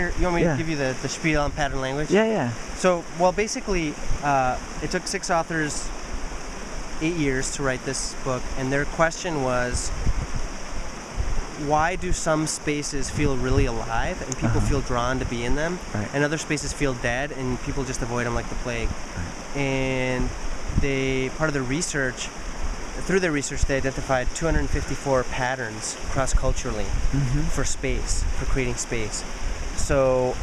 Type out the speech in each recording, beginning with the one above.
You want me to give you the spiel on pattern language? Yeah. So, well, basically, it took 6 authors 8 years to write this book, and their question was, why do some spaces feel really alive and people feel drawn to be in them, and other spaces feel dead and people just avoid them like the plague? And through their research, they identified 254 patterns cross-culturally for space, for creating space. So,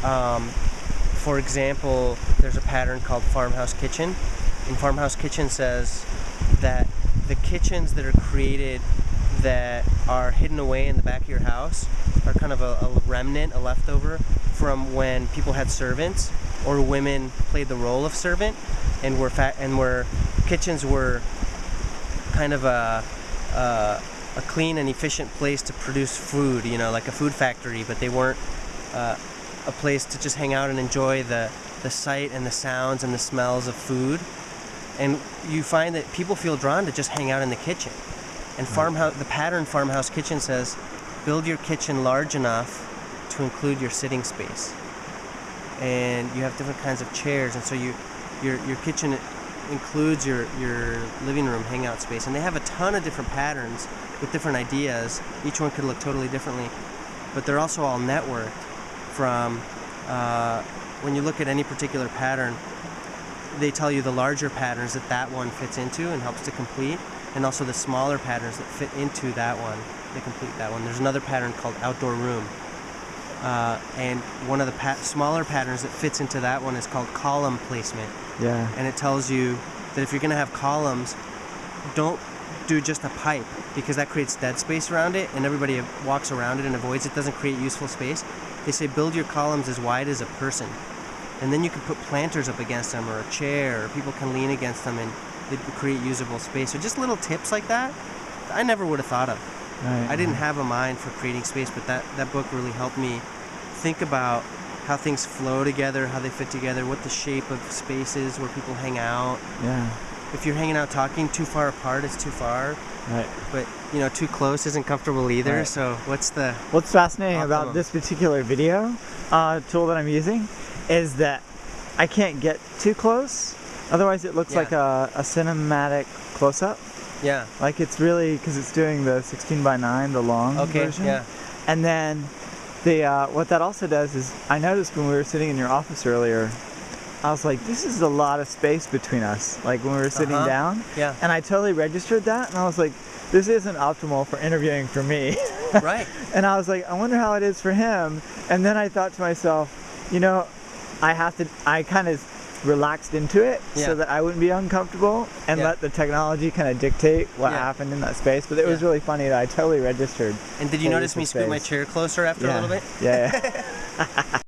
for example, there's a pattern called farmhouse kitchen. And farmhouse kitchen says that the kitchens that are created that are hidden away in the back of your house are kind of a remnant, a leftover from when people had servants or women played the role of servant, and where kitchens were kind of a clean and efficient place to produce food, like a food factory, but they weren't a place to just hang out and enjoy the sight and the sounds and the smells of food. And you find that people feel drawn to just hang out in the kitchen. And the pattern farmhouse kitchen says, build your kitchen large enough to include your sitting space. And you have different kinds of chairs, and so your kitchen includes your living room hangout space. And they have a ton of different patterns with different ideas. Each one could look totally differently, but they're also all networked from, when you look at any particular pattern, they tell you the larger patterns that one fits into and helps to complete, and also the smaller patterns that fit into that one, they complete that one. There's another pattern called outdoor room, and one of the smaller patterns that fits into that one is called column placement. Yeah. And it tells you that if you're going to have columns, don't do just a pipe, because that creates dead space around it and everybody walks around it and avoids it, doesn't create useful space. They say build your columns as wide as a person, and then you can put planters up against them, or a chair, or people can lean against them, and they create usable space. So just little tips like that I never would have thought of. I didn't have a mind for creating space, but that book really helped me think about how things flow together, how they fit together, what the shape of space is where people hang out. Yeah. If you're hanging out talking, too far apart is too far. Right. But, too close isn't comfortable either. Right. So what's fascinating optimum about this particular video tool that I'm using is that I can't get too close. Otherwise it looks like a cinematic close-up. Yeah. Like it's really, because it's doing the 16:9, the long version. Yeah. And then what that also does is, I noticed when we were sitting in your office earlier, I was like, this is a lot of space between us, like when we were sitting down. Yeah. And I totally registered that, and I was like, this isn't optimal for interviewing for me. Right. And I was like, I wonder how it is for him. And then I thought to myself, I kind of relaxed into it so that I wouldn't be uncomfortable and let the technology kind of dictate what happened in that space. But it was really funny that I totally registered. And did you notice me scoot my chair closer after a little bit? Yeah.